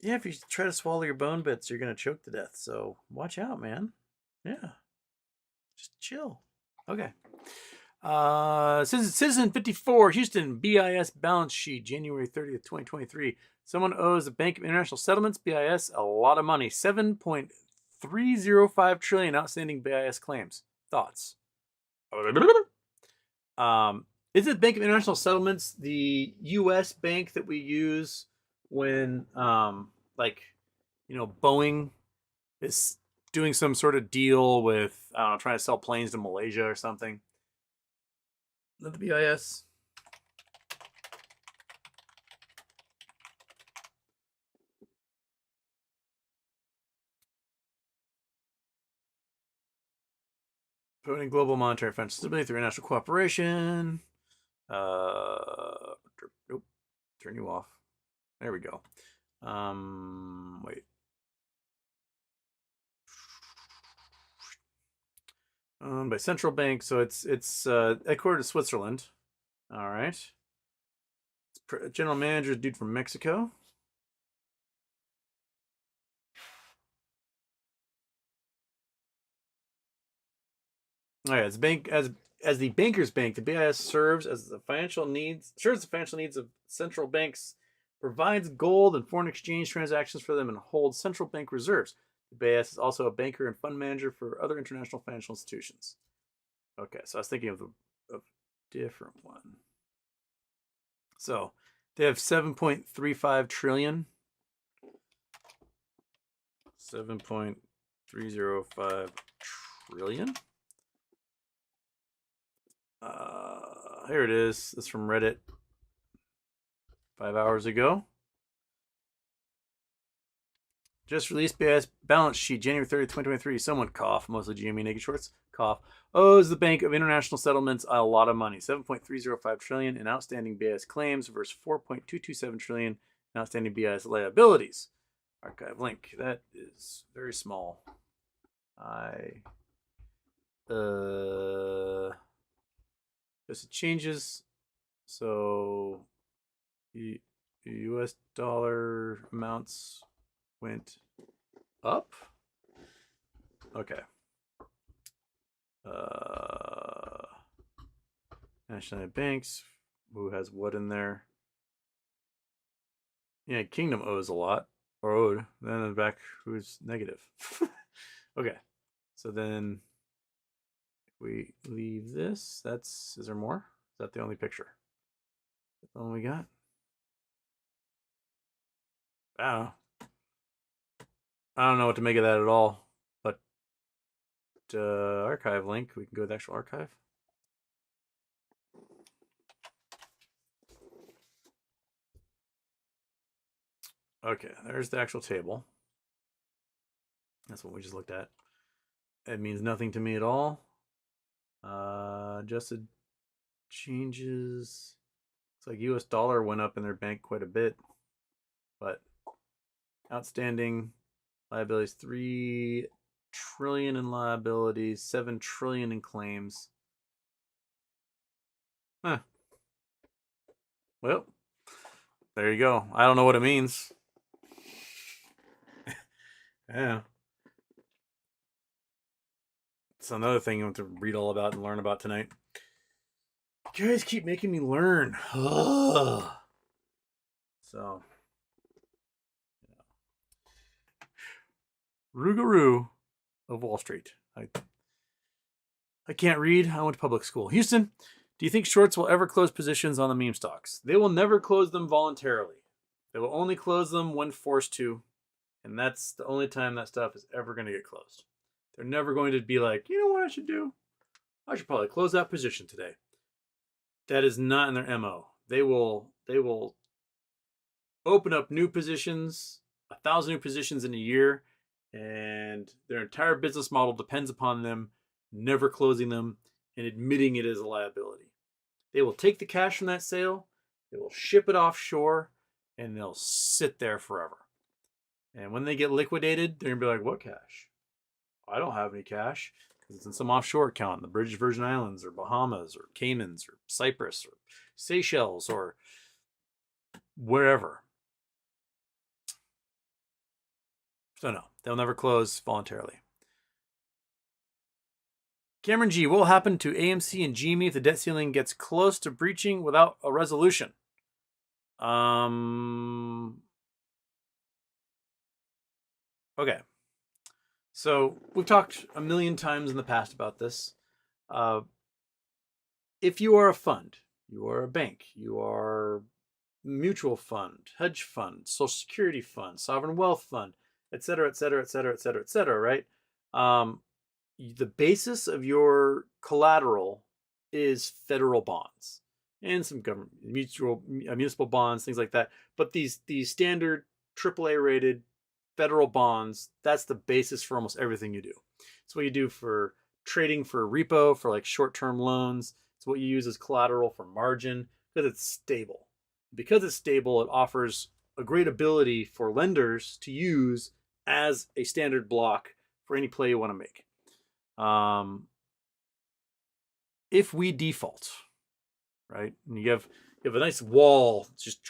Yeah, if you try to swallow your bone bits, you're gonna choke to death. So watch out, man. Yeah, just chill. Okay. Citizen 54, Houston, BIS balance sheet, January 30th, 2023. Someone owes the Bank of International Settlements, BIS, a lot of money. 7.305 trillion outstanding BIS claims. Thoughts? Is it Bank of International Settlements the U.S. bank that we use when, Boeing is doing some sort of deal with, I don't know, trying to sell planes to Malaysia or something? Is that the BIS? Promoting global monetary financial stability through international cooperation. Nope. Turn you off. There we go. Wait. By central bank, so it's headquartered in Switzerland. All right. General manager is dude from Mexico. All right, as the banker's bank, the BIS serves the financial needs of central banks, provides gold and foreign exchange transactions for them, and holds central bank reserves. The BIS is also a banker and fund manager for other international financial institutions. Okay, so I was thinking of a different one. So they have 7.35 trillion. 7.305 trillion. Here it is. This is from Reddit 5 hours ago. Just released BIS balance sheet, January 30th, 2023. Someone cough, mostly GME naked shorts, cough. Owes the Bank of International Settlements a lot of money, 7.305 trillion in outstanding BIS claims versus 4.227 trillion in outstanding BIS liabilities. Archive link. That is very small. This changes. So the US dollar amounts went up. Okay. National banks. Who has what in there? Yeah, Kingdom owes a lot. Or owed. Then in the back, who's negative? Okay. So then if we leave this, is there more? Is that the only picture? Is that the one we got? I don't know what to make of that at all. But archive link, we can go to the actual archive. Okay, there's the actual table. That's what we just looked at. It means nothing to me at all. Adjusted changes. It's like US dollar went up in their bank quite a bit. But outstanding liabilities, 3 trillion in liabilities, 7 trillion in claims. Huh. Well, there you go. I don't know what it means. Yeah. It's another thing you want to read all about and learn about tonight. You guys keep making me learn. So, Rougarou of Wall Street. I can't read. I went to public school. Houston, do you think shorts will ever close positions on the meme stocks? They will never close them voluntarily. They will only close them when forced to, and that's the only time that stuff is ever going to get closed. They're never going to be like, you know what I should do? I should probably close that position today. That is not in their MO. They will open up new positions, 1,000 new positions in a year, and their entire business model depends upon them never closing them and admitting it as a liability. They will take the cash from that sale, they will ship it offshore, and they'll sit there forever. And when they get liquidated, they're gonna be like, "What cash? I don't have any cash because it's in some offshore account in the British Virgin Islands or Bahamas or Caymans or Cyprus or Seychelles or wherever." So no, they'll never close voluntarily. Cameron G, what will happen to AMC and GME if the debt ceiling gets close to breaching without a resolution? Okay. So we've talked a million times in the past about this. If you are a fund, you are a bank, you are mutual fund, hedge fund, social security fund, sovereign wealth fund, et cetera, et cetera, et cetera, et cetera, et cetera, right? The basis of your collateral is federal bonds and some government municipal bonds, things like that. But these standard AAA rated federal bonds, that's the basis for almost everything you do. It's what you do for trading for repo, for like short-term loans. It's what you use as collateral for margin because it's stable. Because it's stable, it offers a great ability for lenders to use as a standard block for any play you want to make. If we default, right, and you have a nice wall just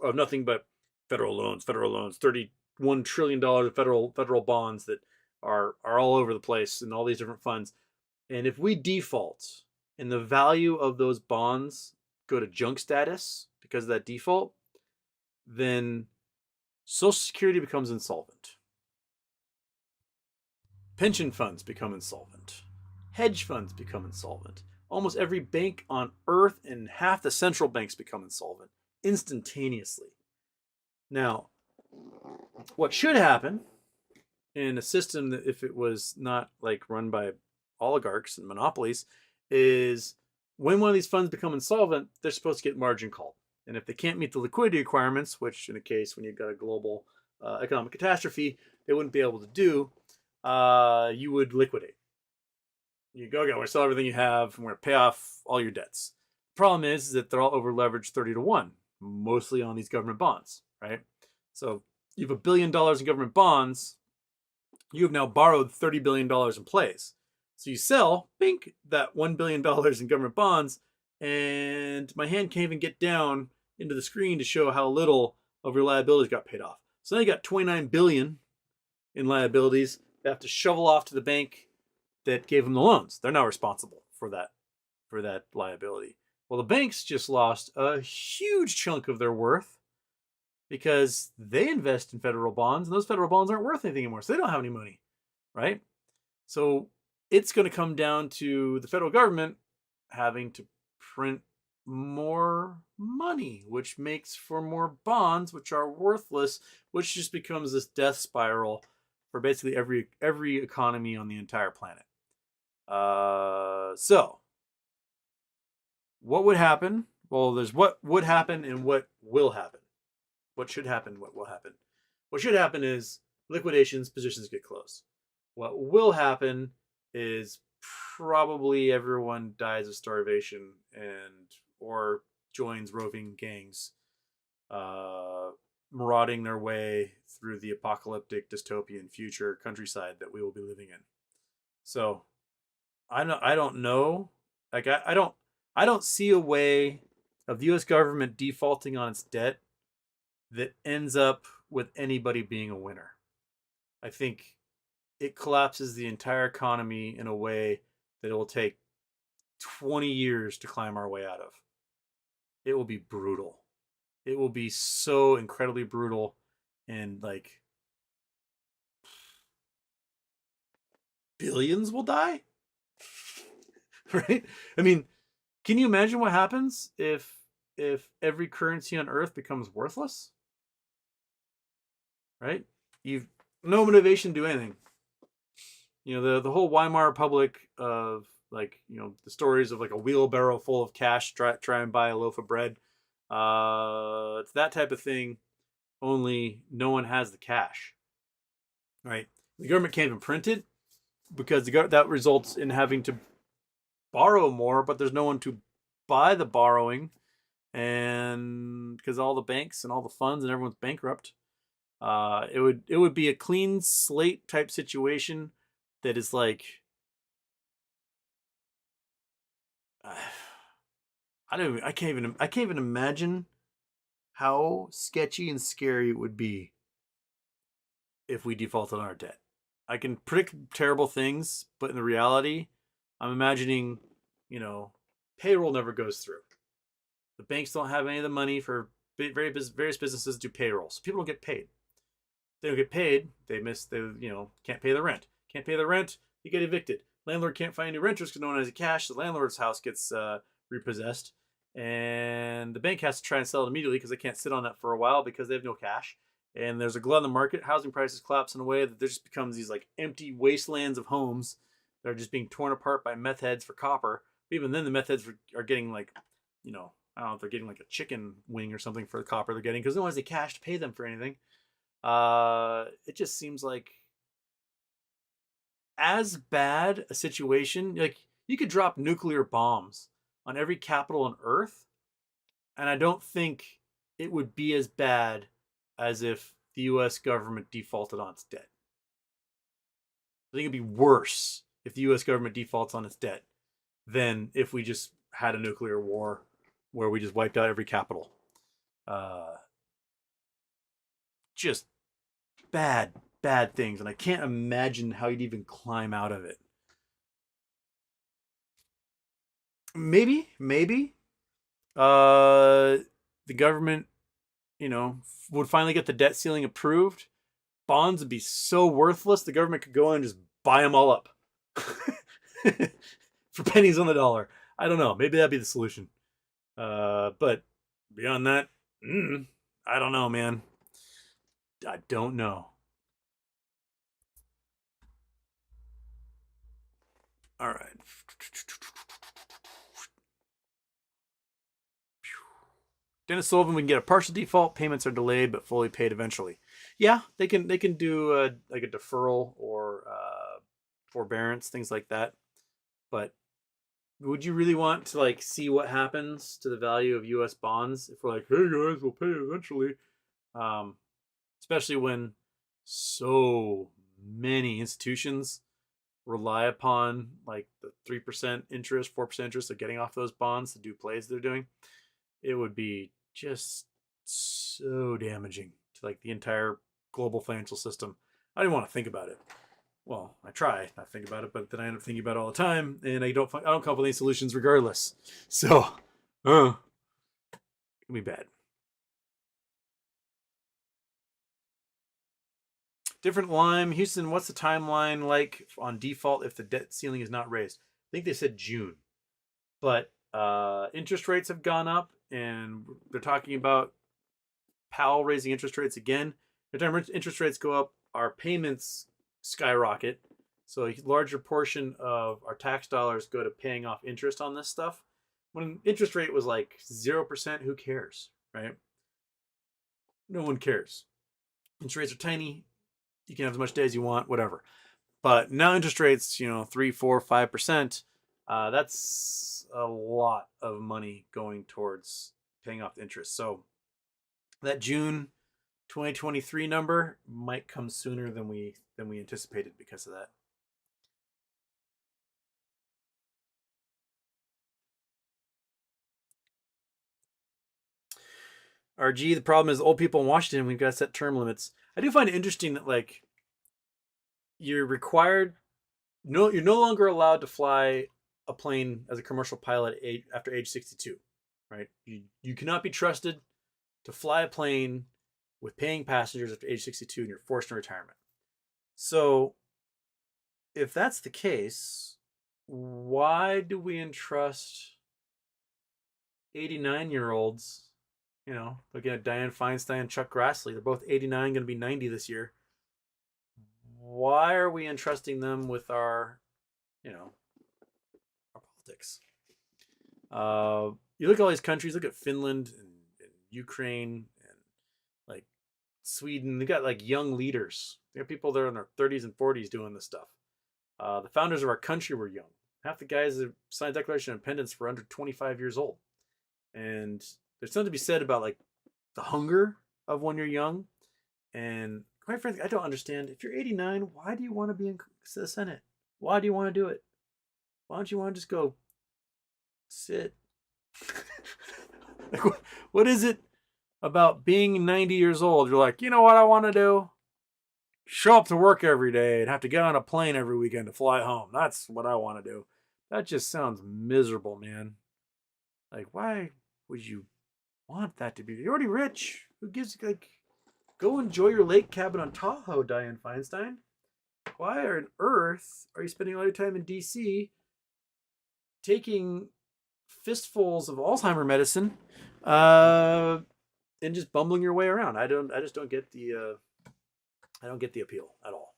of nothing but federal loans, $31 trillion of federal bonds that are all over the place in all these different funds, and if we default and the value of those bonds go to junk status because of that default, then Social Security becomes insolvent. Pension funds become insolvent. Hedge funds become insolvent. Almost every bank on earth and half the central banks become insolvent instantaneously. Now, what should happen in a system that, if it was not like run by oligarchs and monopolies, is when one of these funds become insolvent, they're supposed to get margin called. And if they can't meet the liquidity requirements, which in a case when you've got a global economic catastrophe, they wouldn't be able to do, you would liquidate. You go, we're going to sell everything you have, and we're going to pay off all your debts. The problem is that they're all over leveraged 30 to 1, mostly on these government bonds, right? So you have $1 billion in government bonds. You have now borrowed $30 billion in plays. So you sell, bink, that $1 billion in government bonds, and my hand can't even get down into the screen to show how little of your liabilities got paid off. So now you got $29 billion in liabilities. They have to shovel off to the bank that gave them the loans. They're now responsible for that liability. Well, the banks just lost a huge chunk of their worth because they invest in federal bonds, and those federal bonds aren't worth anything anymore, so they don't have any money, right? So it's going to come down to the federal government having to print more money, which makes for more bonds, which are worthless, which just becomes this death spiral for basically every economy on the entire planet. So what would happen? Well, there's what would happen and what will happen. What should happen, what will happen. What should happen is liquidations, positions get closed. What will happen is probably everyone dies of starvation or joins roving gangs, marauding their way through the apocalyptic dystopian future countryside that we will be living in. So I don't know. Like I don't see a way of the US government defaulting on its debt that ends up with anybody being a winner. I think it collapses the entire economy in a way that it will take 20 years to climb our way out of. It will be brutal. It will be so incredibly brutal, and like billions will die. Right? I mean, can you imagine what happens if every currency on earth becomes worthless? Right? You've no motivation to do anything. You know, the whole Weimar Republic of, like, you know, the stories of like a wheelbarrow full of cash try and buy a loaf of bread. It's that type of thing, only no one has the cash. Right? The government can't even print it because that results in having to borrow more, but there's no one to buy the borrowing, and because all the banks and all the funds and everyone's bankrupt. It would be a clean slate type situation that is like, I can't even imagine how sketchy and scary it would be if we default on our debt. I can predict terrible things, but in the reality, I'm imagining, payroll never goes through. The banks don't have any of the money for various businesses to do payroll, so people don't get paid. They don't get paid. They can't pay the rent. Can't pay the rent. You get evicted. Landlord can't find any renters because no one has the cash. The landlord's house gets repossessed, and the bank has to try and sell it immediately because they can't sit on that for a while because they have no cash. And there's a glut in the market. Housing prices collapse in a way that there just becomes these like empty wastelands of homes that are just being torn apart by meth heads for copper. But even then, the meth heads are getting like, I don't know if they're getting like a chicken wing or something for the copper they're getting because no one has the cash to pay them for anything. It just seems like as bad a situation. Like you could drop nuclear bombs on every capital on Earth, and I don't think it would be as bad as if the U.S. government defaulted on its debt. I think it'd be worse if the U.S. government defaults on its debt than if we just had a nuclear war where we just wiped out every capital. Just bad things, and I can't imagine how you'd even climb out of it. Maybe the government, would finally get the debt ceiling approved. Bonds would be so worthless, the government could go in and just buy them all up for pennies on the dollar. I don't know. Maybe that'd be the solution. But beyond that, I don't know, man. I don't know. All right. Dennis Sullivan, we can get a partial default. Payments are delayed but fully paid eventually. Yeah, they can do like a deferral or forbearance, things like that. But would you really want to like see what happens to the value of U.S. bonds if we're like, hey guys, we'll pay eventually? Especially when so many institutions rely upon like the 3% interest, 4% interest of getting off those bonds to do plays they're doing. It would be just so damaging to like the entire global financial system. I didn't want to think about it. Well, I try not to think about it, but then I end up thinking about it all the time, and I don't come up with any solutions regardless. So, it can be bad. Different Lime, Houston, what's the timeline like on default if the debt ceiling is not raised? I think they said June. But interest rates have gone up, and they're talking about Powell raising interest rates again. Every time interest rates go up, our payments skyrocket. So a larger portion of our tax dollars go to paying off interest on this stuff. When interest rate was like 0%, who cares, right? No one cares. Interest rates are tiny. You can have as much debt as you want, whatever. But now interest rates, 3, 4, 5%. That's a lot of money going towards paying off the interest. So that June 2023 number might come sooner than we anticipated because of that. RG, the problem is old people in Washington, we've got to set term limits. I do find it interesting that like you're required, you're no longer allowed to fly a plane as a commercial pilot after age 62, right? You cannot be trusted to fly a plane with paying passengers after age 62, and you're forced into retirement. So if that's the case, why do we entrust 89-year-olds, looking at Dianne Feinstein, Chuck Grassley, they're both 89, going to be 90 this year. Why are we entrusting them with our politics? You look at all these countries, look at Finland and Ukraine and like Sweden. They got like young leaders. They got people there in their 30s and 40s doing this stuff. The founders of our country were young. Half the guys that signed the Declaration of Independence were under 25 years old. And there's something to be said about like the hunger of when you're young. And quite frankly, I don't understand. If you're 89, why do you want to be in the Senate? Why do you want to do it? Why don't you want to just go sit? Like, what is it about being 90 years old? You're like, you know what I want to do? show up to work every day and have to get on a plane every weekend to fly home. That's what I want to do. That just sounds miserable, man. Like, why would you want that to be? You're already rich. Who gives, like, go enjoy your lake cabin on Tahoe, Dianne Feinstein. Why on earth are you spending all your time in DC taking fistfuls of Alzheimer medicine and just bumbling your way around? I just don't get the appeal at all.